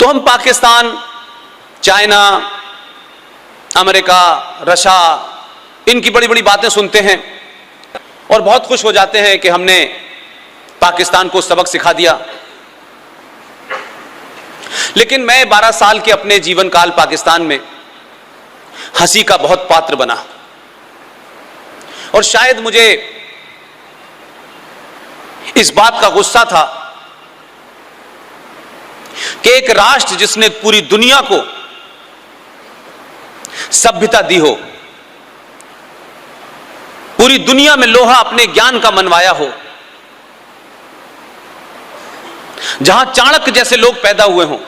तो हम Pakistan, China, America, Russia, इनकी बड़ी बड़ी बातें सुनते हैं और बहुत खुश हो जाते हैं कि हमने पाकिस्तान को सबक सिखा दिया। लेकिन मैं 12 साल के अपने जीवन काल पाकिस्तान में हंसी का बहुत पात्र बना और शायद मुझे इस बात का गुस्सा था कि एक राष्ट्र जिसने पूरी दुनिया को सभ्यता दी हो, पूरी दुनिया में लोहा अपने ज्ञान का मनवाया हो, जहां चाणक्य जैसे लोग पैदा हुए हों,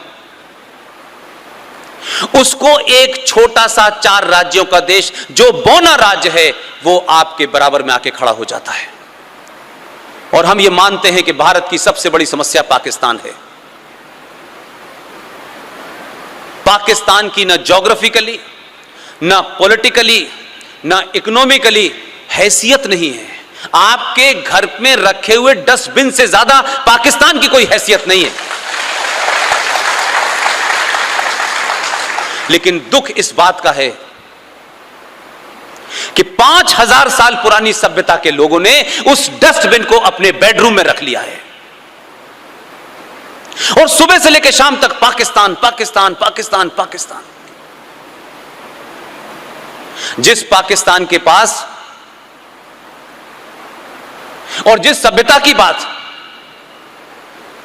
उसको एक छोटा सा 4 राज्यों का देश जो बौना राज्य है वो आपके बराबर में आके खड़ा हो जाता है। और हम ये मानते हैं कि भारत की सबसे बड़ी समस्या पाकिस्तान है। पाकिस्तान की न ज्योग्राफिकली, न पॉलिटिकली, न इकोनॉमिकली हैसियत नहीं है। आपके घर में रखे हुए डस्टबिन से ज्यादा पाकिस्तान की कोई हैसियत नहीं है। लेकिन दुख इस बात का है कि 5000 साल पुरानी सभ्यता के लोगों ने उस डस्टबिन को अपने बेडरूम में रख लिया है और सुबह से लेकर शाम तक पाकिस्तान पाकिस्तान पाकिस्तान पाकिस्तान। जिस पाकिस्तान के पास और जिस सभ्यता की बात,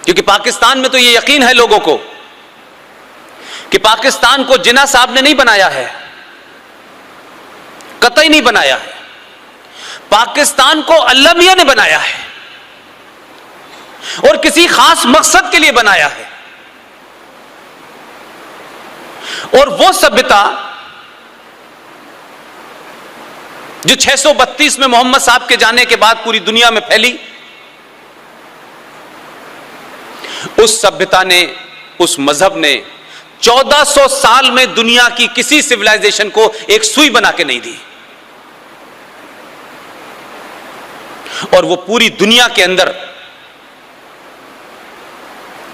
क्योंकि पाकिस्तान में तो यह यकीन है लोगों को कि पाकिस्तान को जिन्ना साहब ने नहीं बनाया है, कतई नहीं बनाया है। पाकिस्तान को अल्लाह मियां ने बनाया है और किसी खास मकसद के लिए बनाया है। और वो सभ्यता जो 632 में मोहम्मद साहब के जाने के बाद पूरी दुनिया में फैली, उस सभ्यता ने, उस मजहब ने 1400 साल में दुनिया की किसी सिविलाइजेशन को एक सुई बना के नहीं दी। और वो पूरी दुनिया के अंदर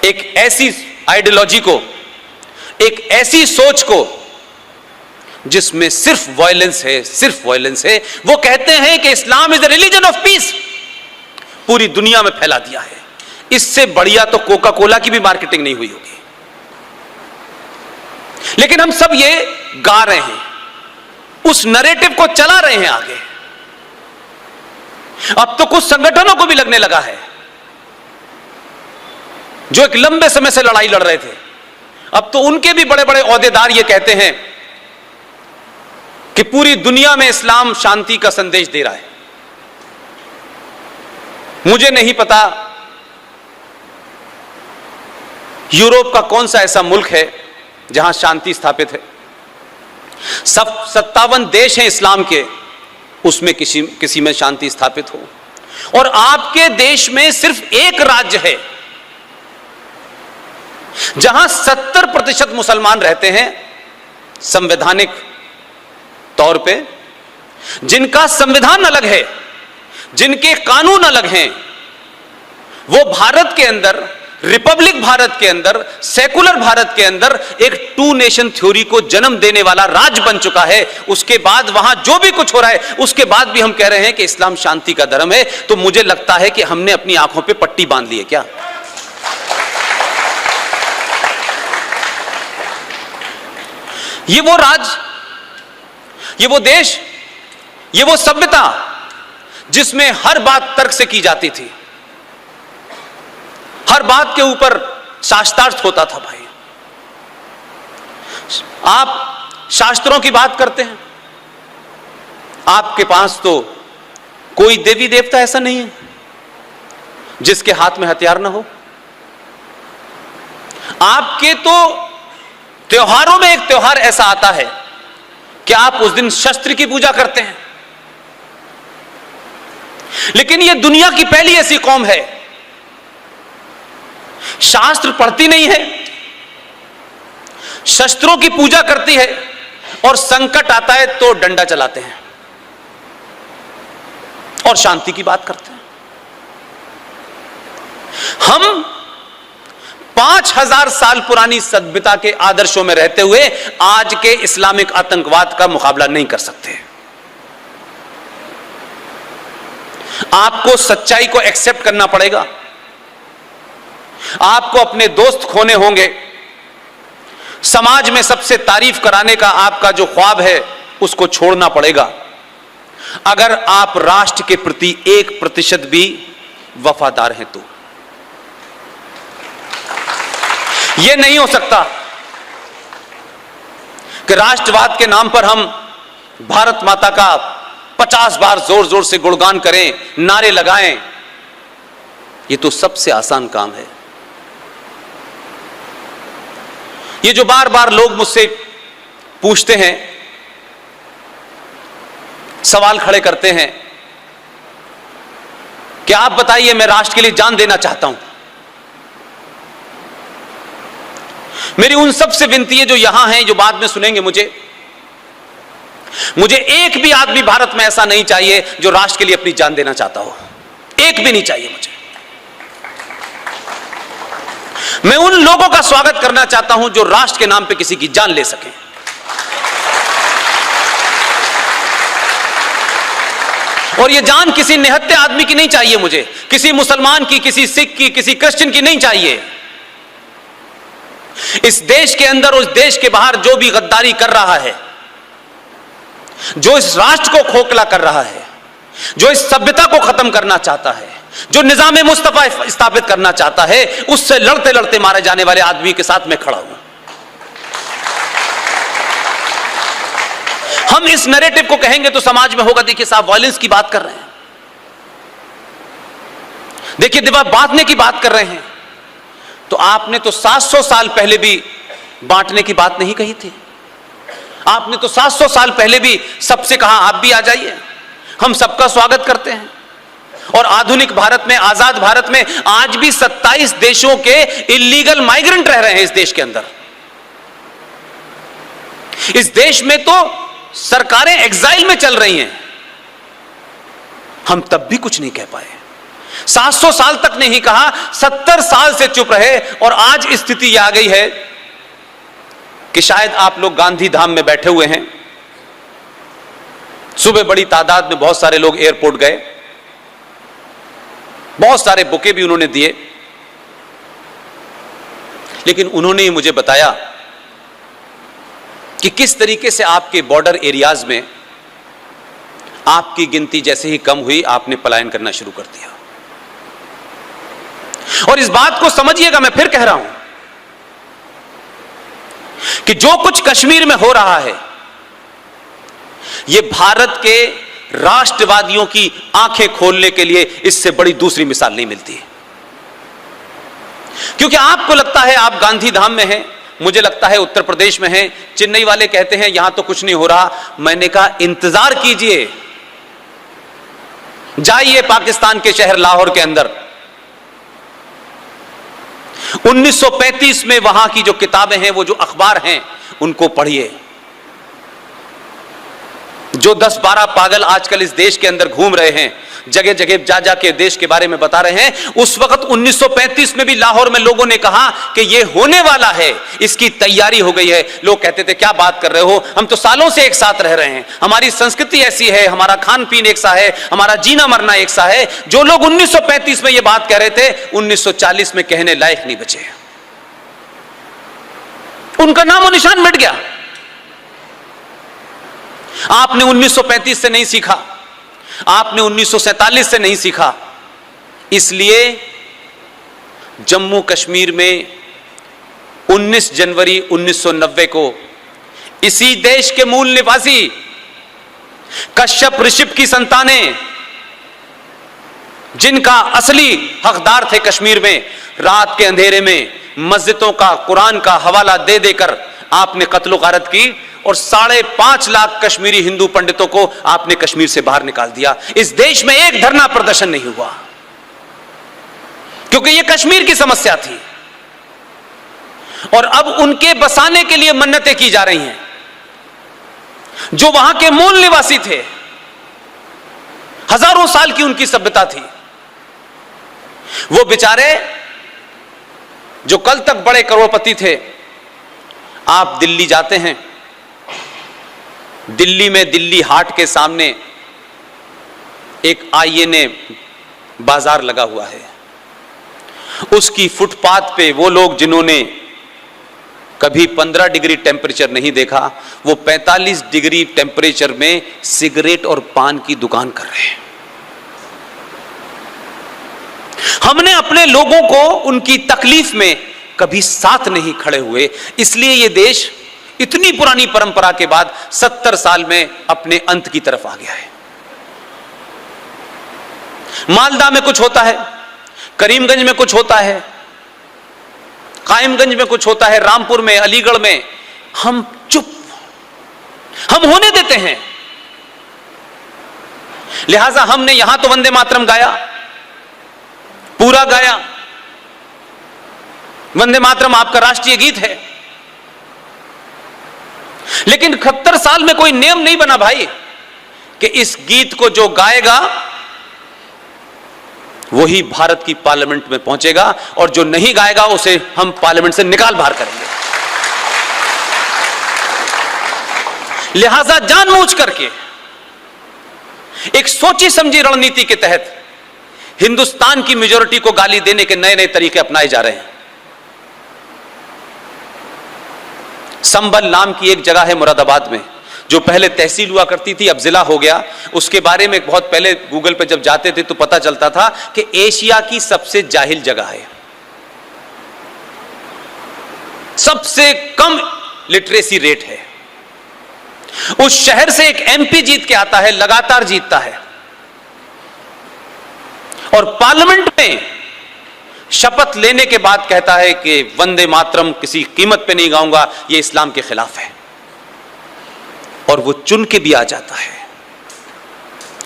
एक ऐसी आइडियोलॉजी को, एक ऐसी सोच को जिसमें सिर्फ वायलेंस है, सिर्फ वायलेंस है, वो कहते हैं कि Islam is the religion of peace, पूरी दुनिया में फैला दिया है। इससे बढ़िया तो कोका कोला की भी मार्केटिंग नहीं हुई होगी। लेकिन हम सब ये गा रहे हैं, उस नैरेटिव को चला रहे हैं आगे। अब तो कुछ संगठनों को भी लगने लगा है जो एक लंबे समय से लड़ाई लड़ रहे थे, अब तो उनके भी बड़े बड़े ओहदेदार ये कहते हैं कि पूरी दुनिया में इस्लाम शांति का संदेश दे रहा है। मुझे नहीं पता यूरोप का कौन सा ऐसा मुल्क है जहां शांति स्थापित है। सब 57 देश हैं इस्लाम के, उसमें किसी में शांति स्थापित हो। और आपके देश में सिर्फ एक राज्य है जहां 70% मुसलमान रहते हैं संवैधानिक तौर पे, जिनका संविधान अलग है, जिनके कानून अलग हैं। वो भारत के अंदर, रिपब्लिक भारत के अंदर, सेकुलर भारत के अंदर एक 2 नेशन थ्योरी को जन्म देने वाला राज्य बन चुका है। उसके बाद वहां जो भी कुछ हो रहा है, उसके बाद भी हम कह रहे हैं कि इस्लाम शांति का धर्म है। तो मुझे लगता है कि हमने अपनी आंखों पे पट्टी बांध ली है क्या? ये वो राज्य, ये वो देश, ये वो सभ्यता जिसमें हर बात तर्क से की जाती थी, हर बात के ऊपर शास्त्रार्थ होता था। भाई, आप शास्त्रों की बात करते हैं, आपके पास तो कोई देवी देवता ऐसा नहीं है जिसके हाथ में हथियार ना हो। आपके तो त्योहारों में एक त्योहार ऐसा आता है कि आप उस दिन शस्त्र की पूजा करते हैं। लेकिन यह दुनिया की पहली ऐसी कौम है, शास्त्र पढ़ती नहीं है, शस्त्रों की पूजा करती है, और संकट आता है तो डंडा चलाते हैं और शांति की बात करते हैं। हम 5000 साल पुरानी सभ्यता के आदर्शों में रहते हुए आज के इस्लामिक आतंकवाद का मुकाबला नहीं कर सकते। आपको सच्चाई को एक्सेप्ट करना पड़ेगा। आपको अपने दोस्त खोने होंगे। समाज में सबसे तारीफ कराने का आपका जो ख्वाब है उसको छोड़ना पड़ेगा, अगर आप राष्ट्र के प्रति 1% भी वफादार हैं तो। यह नहीं हो सकता कि राष्ट्रवाद के नाम पर हम भारत माता का 50 बार जोर जोर से गुणगान करें, नारे लगाएं। यह तो सबसे आसान काम है। ये जो बार बार लोग मुझसे पूछते हैं, सवाल खड़े करते हैं कि आप बताइए, मैं राष्ट्र के लिए जान देना चाहता हूं। मेरी उन सबसे विनती है जो यहां हैं, जो बाद में सुनेंगे मुझे एक भी आदमी भारत में ऐसा नहीं चाहिए जो राष्ट्र के लिए अपनी जान देना चाहता हो। एक भी नहीं चाहिए मुझे। मैं उन लोगों का स्वागत करना चाहता हूं जो राष्ट्र के नाम पे किसी की जान ले सकें। और यह जान किसी निहत्थे आदमी की नहीं चाहिए मुझे, किसी मुसलमान की, किसी सिख की, किसी क्रिश्चियन की नहीं चाहिए। इस देश के अंदर और इस देश के बाहर जो भी गद्दारी कर रहा है, जो इस राष्ट्र को खोखला कर रहा है, जो इस सभ्यता को खत्म करना चाहता है, जो निजाम मुस्तफा स्थापित करना चाहता है, उससे लड़ते लड़ते मारे जाने वाले आदमी के साथ मैं खड़ा हूं। हम इस नैरेटिव को कहेंगे तो समाज में होगा, देखिए साहब वायलेंस की बात कर रहे हैं, देखिए दीवार बांटने की बात कर रहे हैं। तो आपने तो 700 साल पहले भी बांटने की बात नहीं कही थी। आपने तो 700 साल पहले भी सबसे कहा आप भी आ जाइए, हम सबका स्वागत करते हैं। और आधुनिक भारत में, आजाद भारत में आज भी 27 देशों के इलीगल माइग्रेंट रह रहे हैं इस देश के अंदर। इस देश में तो सरकारें एग्जाइल में चल रही हैं, हम तब भी कुछ नहीं कह पाए। 700 साल तक नहीं कहा, 70 साल से चुप रहे, और आज स्थिति यह आ गई है कि शायद आप लोग गांधी धाम में बैठे हुए हैं। सुबह बड़ी तादाद में बहुत सारे लोग एयरपोर्ट गए, बहुत सारे बुके भी उन्होंने दिए, लेकिन उन्होंने ही मुझे बताया कि किस तरीके से आपके बॉर्डर एरियाज में आपकी गिनती जैसे ही कम हुई, आपने पलायन करना शुरू कर दिया। और इस बात को समझिएगा, मैं फिर कह रहा हूं कि जो कुछ कश्मीर में हो रहा है, यह भारत के राष्ट्रवादियों की आंखें खोलने के लिए इससे बड़ी दूसरी मिसाल नहीं मिलती है। क्योंकि आपको लगता है आप गांधी धाम में हैं, मुझे लगता है उत्तर प्रदेश में हैं। चेन्नई वाले कहते हैं यहां तो कुछ नहीं हो रहा। मैंने कहा इंतजार कीजिए, जाइए पाकिस्तान के शहर लाहौर के अंदर। 1935 में वहां की जो किताबें हैं, वो जो अखबार हैं, उनको पढ़िए। जो 10-12 पागल आजकल इस देश के अंदर घूम रहे हैं, जगह जगह जा जा के देश के बारे में बता रहे हैं, उस वक्त 1935 में भी लाहौर में लोगों ने कहा कि यह होने वाला है, इसकी तैयारी हो गई है। लोग कहते थे क्या बात कर रहे हो, हम तो सालों से एक साथ रह रहे हैं, हमारी संस्कृति ऐसी है, हमारा खान पीन एक सा है, हमारा जीना मरना एक सा है। जो लोग 1935 में यह बात कह रहे थे, 1940 में कहने लायक नहीं बचे, उनका नामो निशान मिट गया। आपने 1935 से नहीं सीखा, आपने 1947 से नहीं सीखा। इसलिए जम्मू कश्मीर में 19 जनवरी 1990 को इसी देश के मूल निवासी कश्यप ऋषभ की संतानें, जिनका असली हकदार थे कश्मीर में, रात के अंधेरे में मस्जिदों का, कुरान का हवाला दे देकर आपने कत्लो गारत की, और 5.5 लाख कश्मीरी हिंदू पंडितों को आपने कश्मीर से बाहर निकाल दिया। इस देश में एक धरना प्रदर्शन नहीं हुआ, क्योंकि यह कश्मीर की समस्या थी। और अब उनके बसाने के लिए मन्नतें की जा रही हैं, जो वहां के मूल निवासी थे, हजारों साल की उनकी सभ्यता थी। वो बेचारे जो कल तक बड़े करोड़पति थे, आप दिल्ली जाते हैं, दिल्ली में दिल्ली हाट के सामने एक आईएनए बाजार लगा हुआ है। उसकी फुटपाथ पे वो लोग जिन्होंने कभी 15 डिग्री टेम्परेचर नहीं देखा, वो 45 डिग्री टेम्परेचर में सिगरेट और पान की दुकान कर रहे हैं। हमने अपने लोगों को उनकी तकलीफ में कभी साथ नहीं खड़े हुए, इसलिए ये देश इतनी पुरानी परंपरा के बाद 70 साल में अपने अंत की तरफ आ गया है। मालदा में कुछ होता है, करीमगंज में कुछ होता है, कायमगंज में कुछ होता है, रामपुर में, अलीगढ़ में, हम चुप, हम होने देते हैं। लिहाजा हमने यहां तो वंदे मातरम गाया, पूरा गाया। वंदे मातरम आपका राष्ट्रीय गीत है, लेकिन 71 साल में कोई नियम नहीं बना भाई कि इस गीत को जो गाएगा वही भारत की पार्लियामेंट में पहुंचेगा और जो नहीं गाएगा उसे हम पार्लियामेंट से निकाल बाहर करेंगे। लिहाजा जानबूझ करके एक सोची समझी रणनीति के तहत हिंदुस्तान की मेजॉरिटी को गाली देने के नए नए तरीके अपनाए जा रहे हैं। संबल नाम की एक जगह है मुरादाबाद में, जो पहले तहसील हुआ करती थी, अब जिला हो गया। उसके बारे में बहुत पहले गूगल पे जब जाते थे तो पता चलता था कि एशिया की सबसे जाहिल जगह है, सबसे कम लिटरेसी रेट है। उस शहर से एक एमपी जीत के आता है, लगातार जीतता है, और पार्लियामेंट में शपथ लेने के बाद कहता है कि वंदे मातरम किसी कीमत पे नहीं गाऊंगा, यह इस्लाम के खिलाफ है, और वो चुन के भी आ जाता है।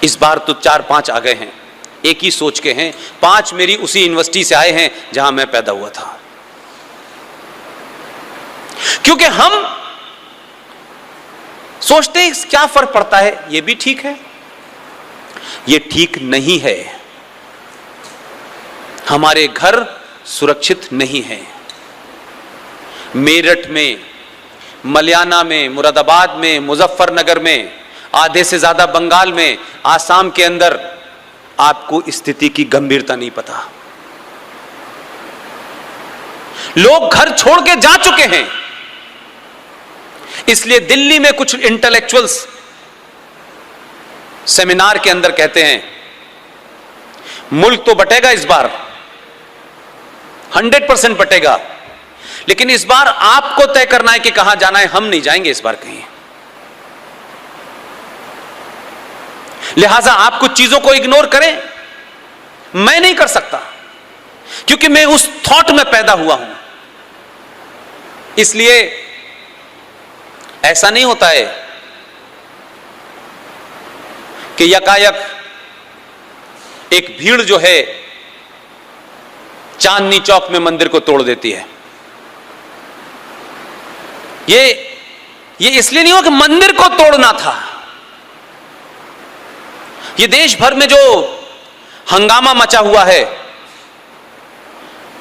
इस बार तो 4-5 आ गए हैं, एक ही सोच के हैं। 5 मेरी उसी यूनिवर्सिटी से आए हैं जहां मैं पैदा हुआ था। क्योंकि हम सोचते हैं क्या फर्क पड़ता है, ये भी ठीक है, ये ठीक नहीं है। हमारे घर सुरक्षित नहीं है। मेरठ में, मलियाना में, मुरादाबाद में, मुजफ्फरनगर में, आधे से ज्यादा बंगाल में, आसाम के अंदर आपको स्थिति की गंभीरता नहीं पता। लोग घर छोड़ के जा चुके हैं। इसलिए दिल्ली में कुछ इंटेलेक्चुअल्स सेमिनार के अंदर कहते हैं मुल्क तो बटेगा इस बार, 100% बटेगा, लेकिन इस बार आपको तय करना है कि कहां जाना है, हम नहीं जाएंगे इस बार कहीं। लिहाजा आप कुछ चीजों को इग्नोर करें, मैं नहीं कर सकता, क्योंकि मैं उस थॉट में पैदा हुआ हूं। इसलिए ऐसा नहीं होता है कि यकायक एक भीड़ जो है चांदनी चौक में मंदिर को तोड़ देती है। ये इसलिए नहीं हो कि मंदिर को तोड़ना था। ये देश भर में जो हंगामा मचा हुआ है,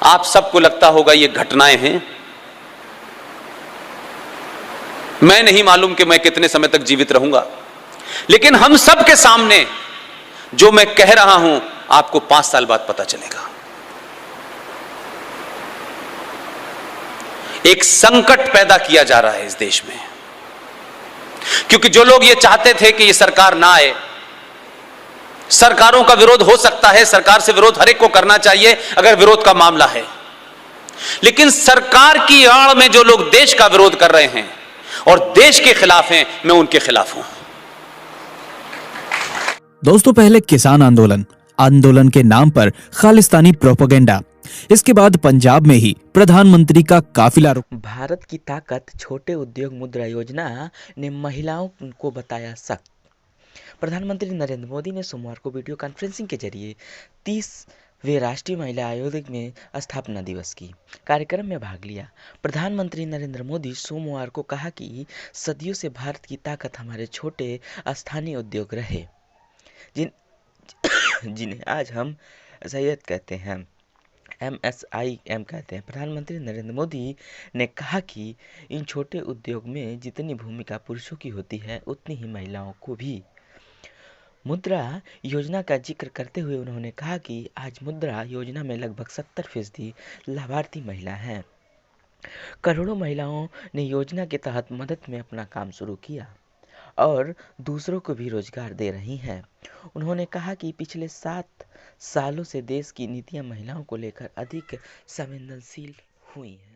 आप सबको लगता होगा ये घटनाएं हैं। मैं नहीं मालूम कि मैं कितने समय तक जीवित रहूंगा, लेकिन हम सब के सामने जो मैं कह रहा हूं आपको 5 साल बाद पता चलेगा। एक संकट पैदा किया जा रहा है इस देश में, क्योंकि जो लोग ये चाहते थे कि ये सरकार ना आए, सरकारों का विरोध हो सकता है, सरकार से विरोध हर एक को करना चाहिए अगर विरोध का मामला है, लेकिन सरकार की आड़ में जो लोग देश का विरोध कर रहे हैं और देश के खिलाफ हैं, मैं उनके खिलाफ हूं। दोस्तों, पहले किसान आंदोलन के नाम पर खालिस्तानी प्रोपेगेंडा, इसके बाद पंजाब में ही प्रधानमंत्री का काफिला भारत की ताकत छोटे उद्योग मुद्रा योजना ने महिलाओं को बताया सख्त। प्रधानमंत्री नरेंद्र मोदी ने सोमवार को वीडियो कॉन्फ्रेंसिंग के जरिए 30वें राष्ट्रीय महिला आयोग में स्थापना दिवस की कार्यक्रम में भाग लिया। प्रधानमंत्री नरेंद्र मोदी सोमवार को कहा कि सदियों से भारत की ताकत हमारे छोटे स्थानीय उद्योग रहे, जिन्हें आज हम सैयद कहते हैं। MSIM कहते हैं। प्रधानमंत्री नरेंद्र मोदी ने कहा कि इन छोटे उद्योग में जितनी भूमिका पुरुषों की होती है उतनी ही महिलाओं को भी। मुद्रा योजना का जिक्र करते हुए उन्होंने कहा कि आज मुद्रा योजना में लगभग 70% लाभार्थी महिला हैं। करोड़ों महिलाओं ने योजना के तहत मदद में अपना काम शुरू किया और दूसरों को भी रोजगार दे रही हैं। उन्होंने कहा कि पिछले 7 सालों से देश की नीतियां महिलाओं को लेकर अधिक संवेदनशील हुई हैं।